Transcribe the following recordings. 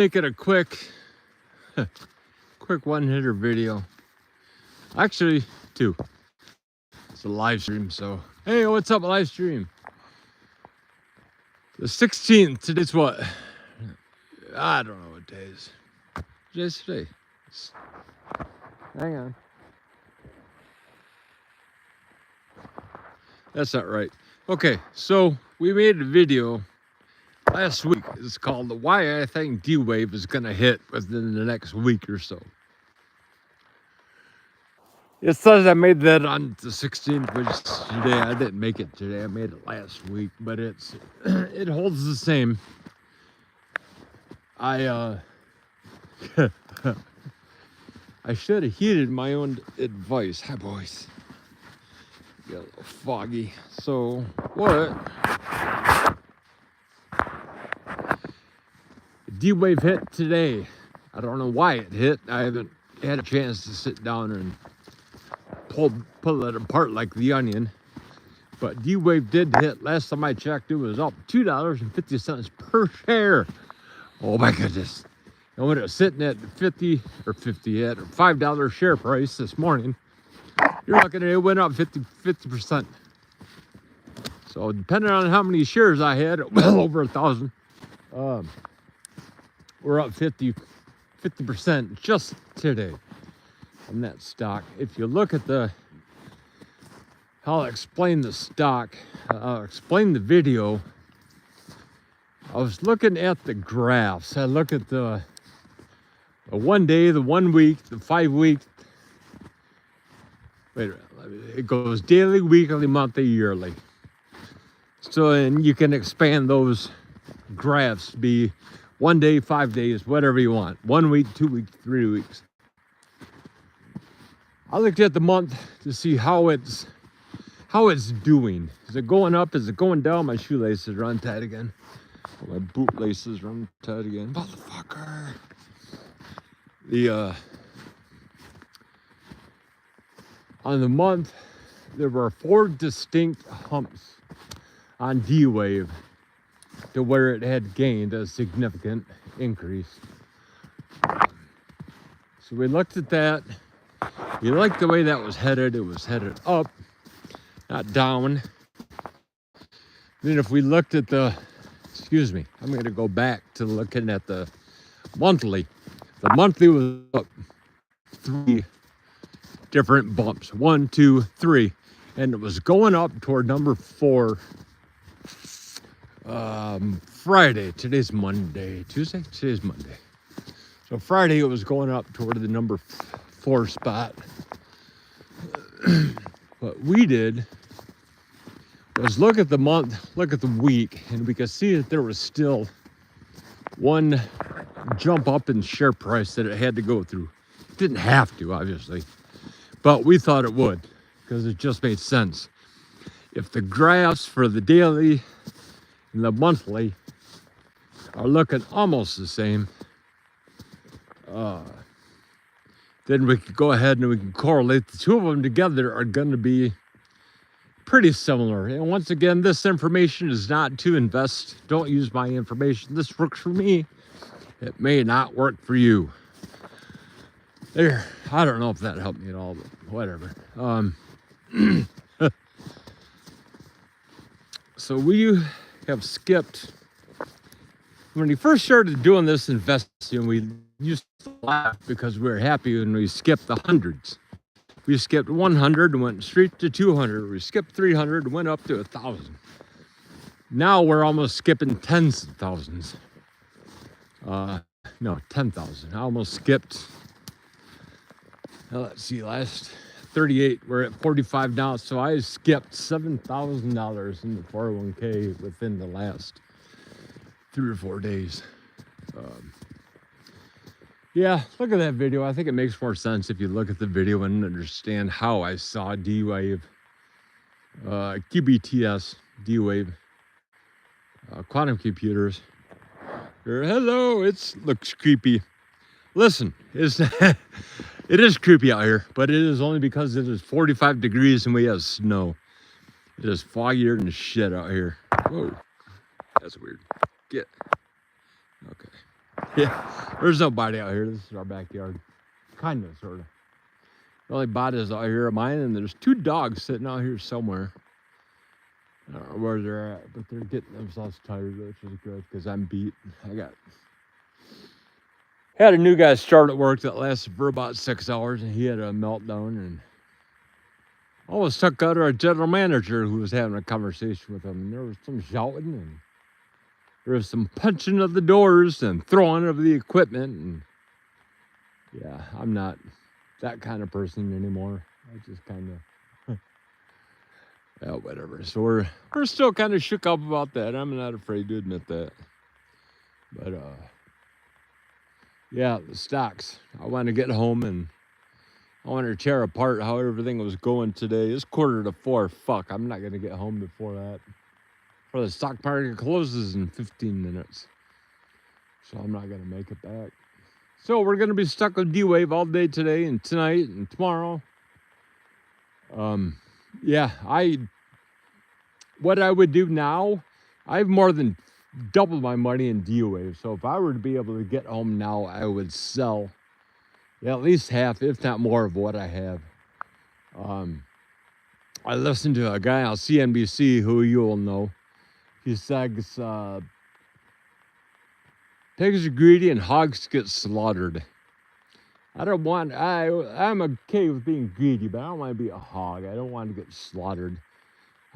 Make it a quick one-hitter video. Actually, two. It's a live stream, so hey, what's up, live stream? The 16th. Today's what? I don't know what day is. Today's today. Hang on. That's not right. Okay, so we made a video last week. It's called "Why I Think D-Wave is Gonna Hit Within the Next Week or So." It says I made that on the 16th, which is today. I didn't make it today. I made it last week, but it holds the same. I should have heeded my own advice. Hi, boys. Got a little foggy. So what? D-Wave hit today. I don't know why it hit. I haven't had a chance to sit down and pull it apart like the onion. But D-Wave did hit. Last time I checked, it was up $2.50 per share. Oh my goodness. And when it was sitting at $5 share price this morning, you're looking at it went up 50%. So depending on how many shares I had, well over 1,000, we're up 50% just today on that stock. If you look at I'll explain the stock, I'll explain the video. I was looking at the graphs. I look at the 1 day, the 1 week, the 5 week. Wait a minute. It goes daily, weekly, monthly, yearly. So, and you can expand those graphs to be 1 day, 5 days, whatever you want. 1 week, 2 weeks, 3 weeks. I looked at the month to see how it's doing. Is it going up? Is it going down? My shoelaces are untied again. My bootlaces are untied again. Motherfucker. On the month, there were 4 distinct humps on D-Wave to where it had gained a significant increase. So we looked at that. You liked the way that was headed. It was headed up, not down. Then if we looked at excuse me, I'm going to go back to looking at the monthly. The monthly was up 3 different bumps. 1, 2, 3. And it was going up toward number 4 Friday. Today's Monday. Tuesday? Today's Monday. So Friday it was going up toward the number 4 spot. What we did was look at the month, look at the week, and we could see that there was still one jump up in share price that it had to go through. It didn't have to, obviously, but we thought it would because it just made sense. If the graphs for the daily and the monthly are looking almost the same, then we could go ahead and we can correlate the two of them together are going to be pretty similar. And once again, this information is not to invest. Don't use my information. This works for me. It may not work for you. There, I don't know if that helped me at all, but whatever. So we have skipped. When we first started doing this investing, we used to laugh because we were happy when we skipped the hundreds. We skipped 100 and went straight to 200. We skipped 300 and went up to 1,000. Now we're almost skipping tens of thousands. No, 10,000. I almost skipped. Let's see, last 38. We're at 45 now. So I skipped $7,000 in the 401k within the last 3 or 4 days. Yeah, look at that video. I think it makes more sense if you look at the video and understand how I saw D-Wave, QBTS, D-Wave, quantum computers. Hello, it looks creepy. Listen, it is creepy out here, but it is only because it is 45 degrees and we have snow. It is foggier than shit out here. Whoa, that's weird. Okay. Yeah, there's nobody out here. This is our backyard. Kind of, sort of. The only bodies out here are mine, and there's 2 dogs sitting out here somewhere. I don't know where they're at, but they're getting themselves tired, which is good because I'm beat. Had a new guy start at work that lasted for about 6 hours, and he had a meltdown and almost took out our general manager who was having a conversation with him. And there was some shouting, and there was some punching of the doors and throwing of the equipment. And yeah, I'm not that kind of person anymore. I just kind of, yeah, whatever. So we're still kind of shook up about that. I'm not afraid to admit that. But yeah, the stocks. I want to get home and I want to tear apart how everything was going today. It's 3:45. Fuck, I'm not gonna get home before that. For the stock market closes in 15 minutes, so I'm not gonna make it back. So we're gonna be stuck with D-Wave all day today and tonight and tomorrow. Yeah, what I would do now, I have more than double my money in D-Wave. So if I were to be able to get home now, I would sell at least half, if not more, of what I have. I listened to a guy on CNBC who you will know. He says pigs are greedy and hogs get slaughtered. I'm okay with being greedy, but I don't want to be a hog. I don't want to get slaughtered.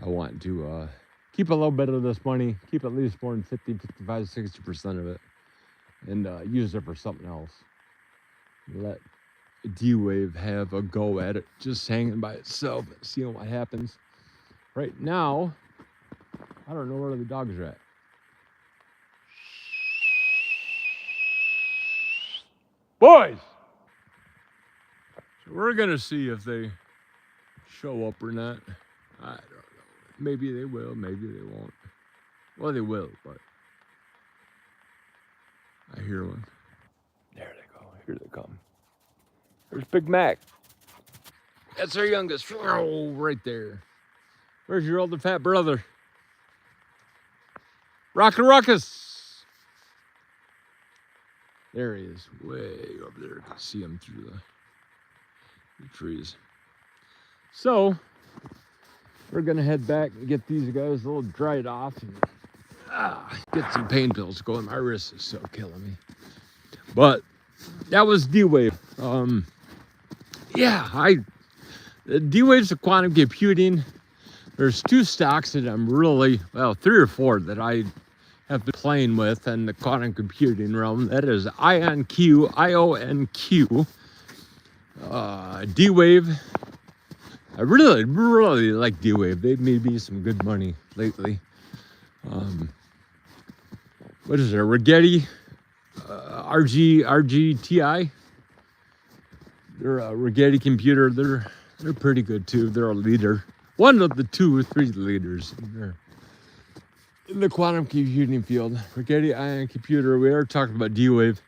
I want to keep a little bit of this money, keep at least more than 50, 55, 60% of it, and use it for something else. Let D-Wave have a go at it, just hanging by itself, seeing what happens. Right now, I don't know where the dogs are at. Boys! So we're gonna see if they show up or not. I don't know. Maybe they will, maybe they won't. Well, they will, but I hear one. There they go. Here they come. There's Big Mac. That's our youngest. Oh, right there. Where's your old and fat brother? Ruckus. There he is, way over there. I can see him through the trees. So, we're gonna head back and get these guys a little dried off and get some pain pills going. My wrist is so killing me. But that was D-Wave. Yeah, D-Wave's a quantum computing. There's 2 stocks that I'm really, 3 or 4 that I have been playing with in the quantum computing realm. That is IonQ, IONQ, D-Wave. I really, really like D-Wave. They've made me some good money lately. What is it? Rigetti, RGTI. They're a Rigetti computer. They're pretty good too. They're a leader. One of the 2 or 3 leaders in the quantum computing field. Rigetti Ion Computer. We are talking about D-Wave.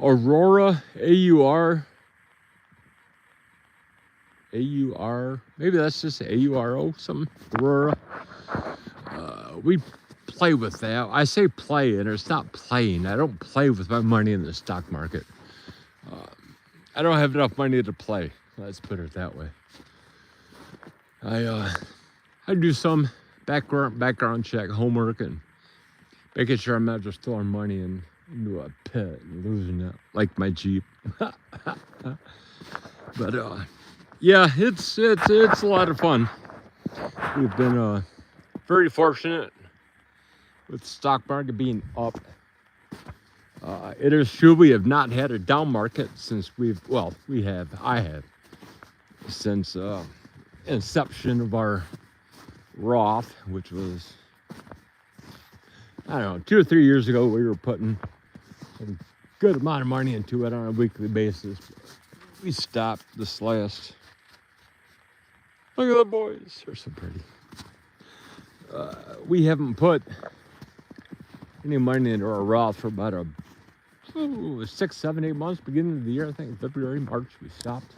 Aurora, AUR. Maybe that's just AURO, something. Aurora. We play with that. I say play, and it's not playing. I don't play with my money in the stock market. I don't have enough money to play. Let's put it that way. I do some background check homework and making sure I'm not just throwing money into a pit and losing it like my Jeep. But yeah, it's a lot of fun. We've been very fortunate with the stock market being up. It is true we have not had a down market since I have since inception of our Roth, which was, I don't know, 2 or 3 years ago. We were putting a good amount of money into it on a weekly basis. We stopped this last. Look at the boys, they're so pretty. We haven't put any money into our Roth for about 6, 7, 8 months. Beginning of the year, I think February, March, we stopped.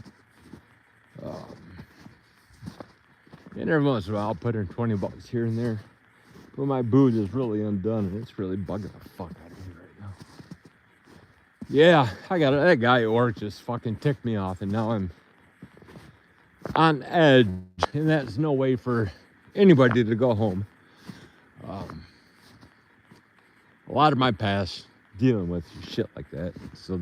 And every once in a while, I'll put in $20 here and there. But my boot is really undone, and it's really bugging the fuck out of me right now. Yeah, I got it. That guy at work just fucking ticked me off, and now I'm on edge, and that's no way for anybody to go home. A lot of my past dealing with shit like that, so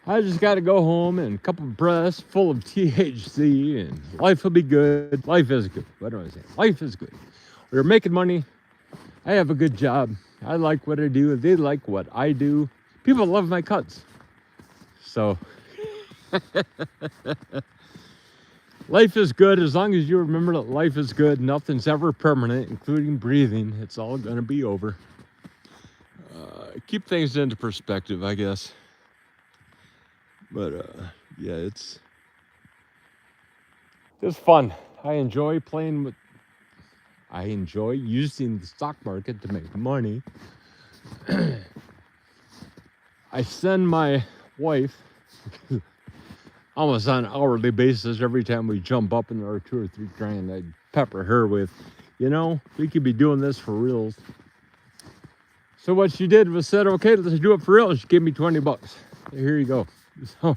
I just got to go home and a couple of breaths full of THC, and life will be good. Life is good. What do I say? Life is good. We're making money. I have a good job. I like what I do. They like what I do. People love my cuts. So life is good as long as you remember that life is good. Nothing's ever permanent, including breathing. It's all going to be over. Keep things into perspective, I guess. But yeah, it's fun. I enjoy using the stock market to make money. I send my wife almost on an hourly basis every time we jump up in our 2 or 3 grand. I pepper her with, we could be doing this for reals. So what she did was said, okay, let's do it for real. She gave me $20. Here you go. So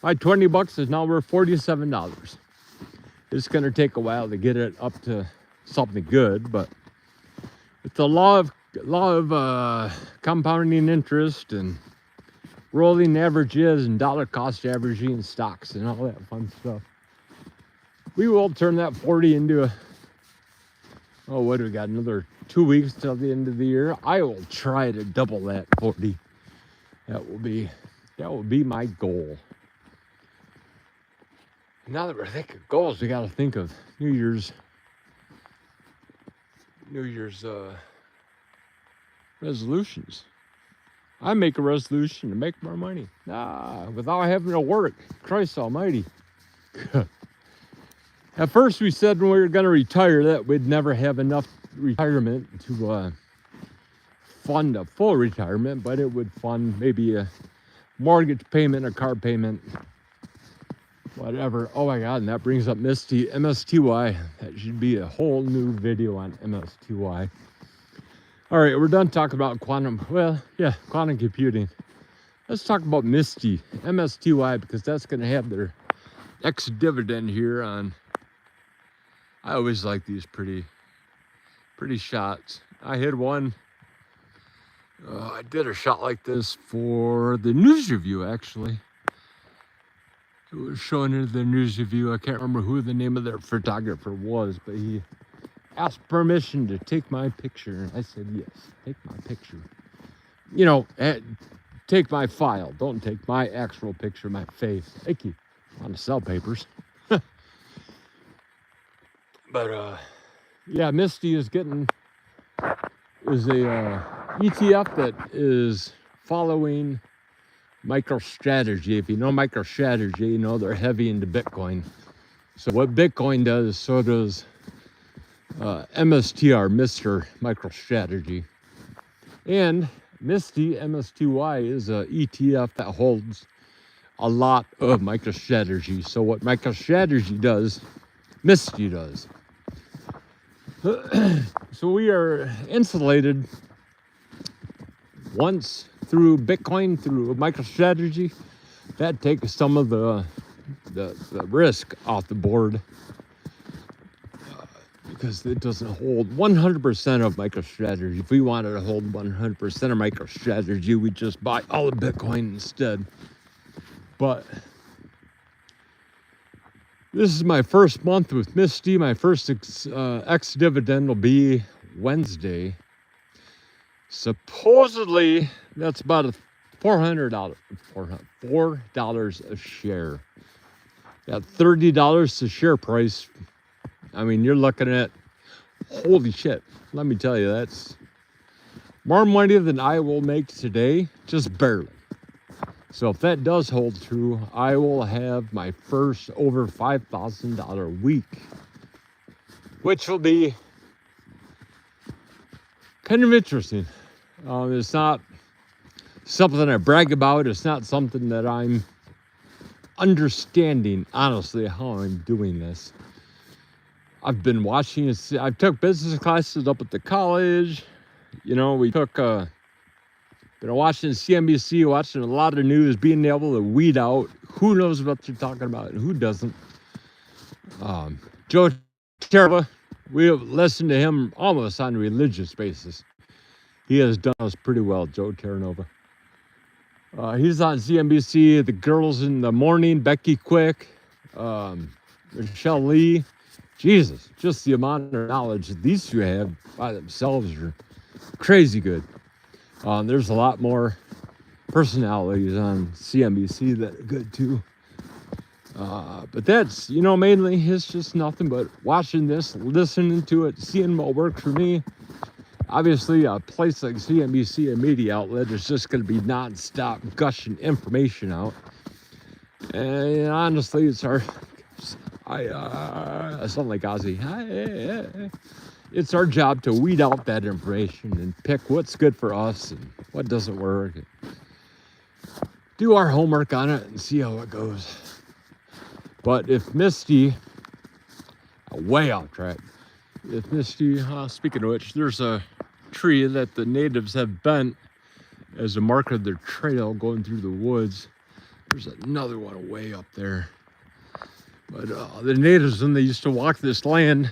my $20 is now worth $47. It's going to take a while to get it up to something good, but with the law of compounding interest and rolling averages and dollar cost averaging stocks and all that fun stuff, we will turn that 40 into what do we got? Another 2 weeks till the end of the year. I will try to double that 40. That will be my goal. Now that we're thinking of goals, we got to think of New Year's resolutions. I make a resolution to make more money. Without having to work. Christ almighty. At first we said when we were going to retire that we'd never have enough retirement to fund a full retirement, but it would fund maybe a mortgage payment, a car payment, whatever. Oh my God, and that brings up MSTY. That should be a whole new video on MSTY. All right, we're done talking about quantum computing. Let's talk about MSTY, because that's going to have their next dividend here on. I always like these pretty shots. I hit one. I did a shot like this for the news review, actually. It was showing in the news review. I can't remember who the name of their photographer was, but he asked permission to take my picture. And I said, yes, take my picture. Take my file. Don't take my actual picture, my face. Thank you. I want to sell papers. But, yeah, Misty is a ETF that is following MicroStrategy. If you know MicroStrategy, they're heavy into Bitcoin. So what Bitcoin does, so does MSTR, Mr. MicroStrategy. And MSTY is a ETF that holds a lot of MicroStrategy. So what MicroStrategy does, Misty does. So we are insulated once through Bitcoin, through MicroStrategy. That takes some of the risk off the board, because it doesn't hold 100% of MicroStrategy. If we wanted to hold 100% of MicroStrategy, we'd just buy all of Bitcoin instead. But this is my first month with Misty. My first ex-dividend will be Wednesday. Supposedly, that's about $4 a share. At $30 a share price, I mean, you're looking at, holy shit, let me tell you, that's more money than I will make today, just barely. So if that does hold true, I will have my first over $5,000 week, which will be kind of interesting. It's not something I brag about. It's not something that I'm understanding, honestly, how I'm doing this. I've been watching it. I took business classes up at the college. We took Been watching CNBC, watching a lot of news, being able to weed out who knows what they're talking about and who doesn't. Joe Terra, we listened to him almost on a religious basis. He has done us pretty well, Joe Terranova. He's on CNBC, The Girls in the Morning, Becky Quick, Michelle Lee. Jesus, just the amount of knowledge that these two have by themselves are crazy good. There's a lot more personalities on CNBC that are good too. But that's, mainly it's just nothing but watching this, listening to it, seeing what works for me. Obviously, a place like CNBC, a media outlet, is just going to be nonstop gushing information out. And honestly, it's I sound like Ozzy. It's our job to weed out that information and pick what's good for us and what doesn't work. Do our homework on it and see how it goes. But if Misty, way off track, if Misty, speaking of which, there's a tree that the natives have bent as a marker of their trail going through the woods. There's another one way up there. But the natives, when they used to walk this land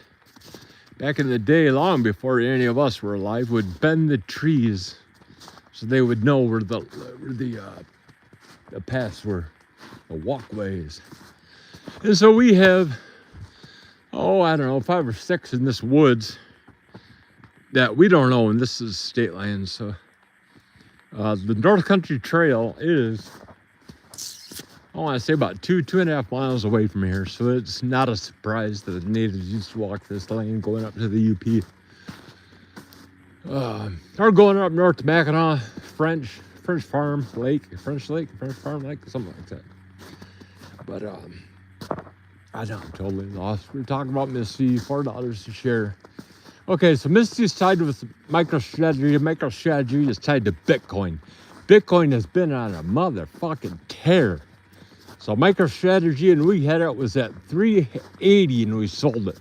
back in the day, long before any of us were alive, would bend the trees so they would know where the paths were, the walkways. And so we have, I don't know, 5 or 6 in this woods that we don't know, and this is state land. So the North Country Trail is, I want to say about 2.5 miles away from here. So it's not a surprise that the natives used to walk this lane going up to the UP. Or going up north to Mackinac, French Farm Lake, French Farm Lake, something like that. But I know, I'm totally lost. We're talking about Misty, $4 a share. Okay, so Misty's tied with MicroStrategy. MicroStrategy is tied to Bitcoin. Bitcoin has been on a motherfucking tear. So MicroStrategy, and we had it, was at 380 and we sold it.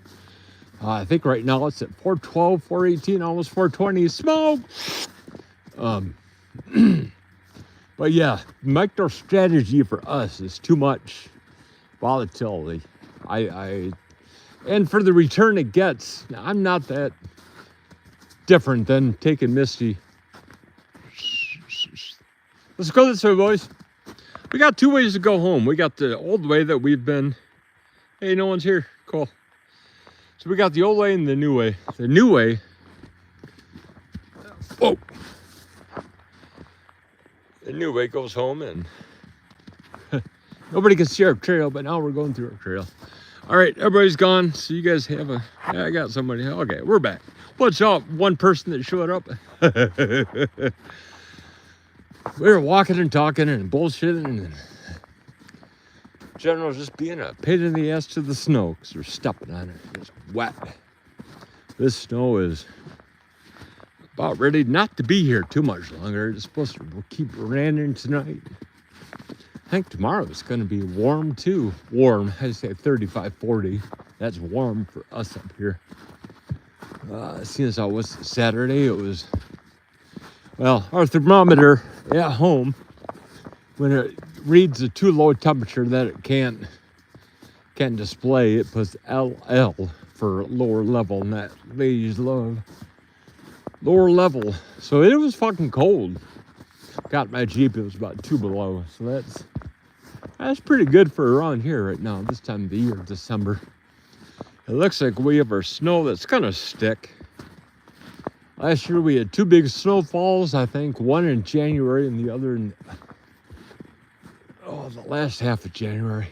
I think right now it's at 412, 418, almost 420. Smoke! But yeah, MicroStrategy for us is too much volatility. And for the return it gets, I'm not that different than taking Misty. Let's go this way, boys. We got 2 ways to go home. We got the old way that we've been. Hey, no one's here. Cool. So we got the old way and the new way. The new way. Whoa. The new way goes home and nobody can see our trail, but now we're going through our trail. All right, everybody's gone. So you guys have I got somebody. Okay, we're back. What's up? One person that showed up. We were walking and talking and bullshitting, and General just being a pain in the ass to the snow because we're stepping on it. It's wet. This snow is about ready not to be here too much longer. It's supposed to keep raining tonight. I think tomorrow is going to be warm too. Warm, I say 35, 40. That's warm for us up here. Seeing as how it was Saturday, it was, well, our thermometer at home, when it reads a too low temperature that it can't display, it puts LL for lower level, and that ladies love lower level. So it was fucking cold. Got my Jeep, it was about 2 below. So that's pretty good for around here right now, this time of the year, December. It looks like we have our snow that's gonna stick. Last year we had 2 big snowfalls, I think, one in January and the other in the last half of January.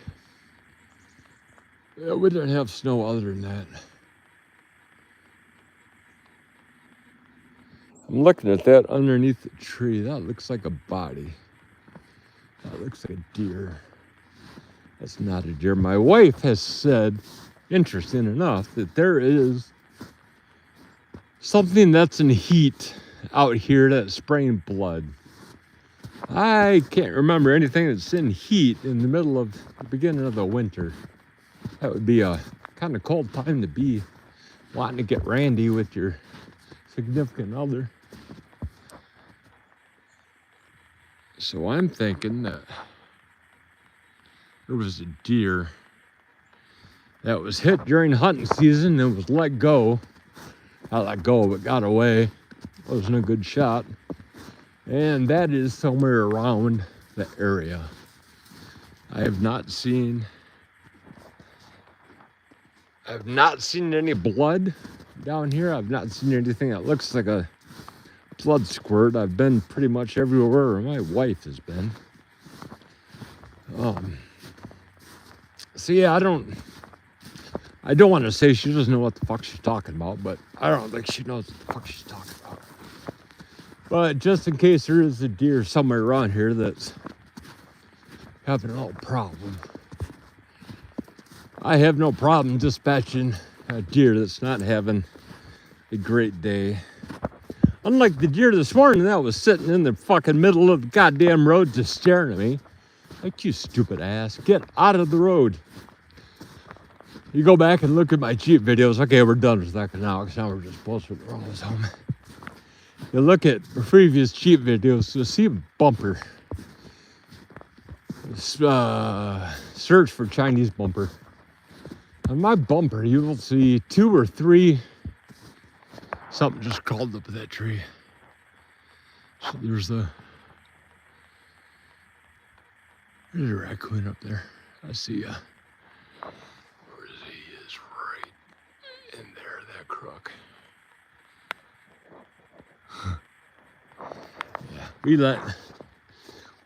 Yeah, we didn't have snow other than that. I'm looking at that underneath the tree. That looks like a body. That looks like a deer. That's not a deer. My wife has said, interesting enough, that there is something that's in heat out here that's spraying blood. I can't remember anything that's in heat in the middle of the beginning of the winter. That would be a kind of cold time to be wanting to get randy with your significant other. So I'm thinking that there was a deer that was hit during hunting season and was let go. Not let go, but got away. Wasn't a good shot. And that is somewhere around the area. I have not seen any blood down here. I've not seen anything that looks like a blood squirt. I've been pretty much everywhere my wife has been. So yeah, I don't want to say she doesn't know what the fuck she's talking about, but I don't think she knows what the fuck she's talking about. But just in case there is a deer somewhere around here that's having a little problem, I have no problem dispatching a deer that's not having a great day. Unlike the deer this morning that was sitting in the fucking middle of the goddamn road just staring at me. Like, you stupid ass, get out of the road. You go back and look at my Jeep videos. Okay, we're done with that now, because now we're just bullshit. We're almost home. You look at previous Jeep videos, you'll see a bumper. Search for Chinese bumper. On my bumper, you will see 2 or 3. Something just crawled up that tree. So there's a raccoon up there. I see ya. Where is he? He is right in there, that crook. Yeah, we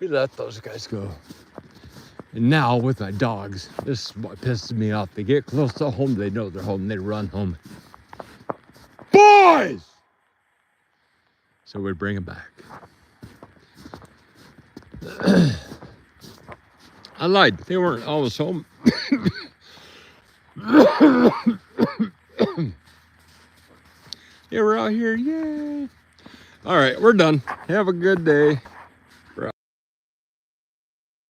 let those guys go. And now with my dogs, this is what pisses me off. They get close to home, they know they're home, they run home. Boys! So we bring them back. I lied, they weren't always home. They were out here, yay. All right, we're done. Have a good day.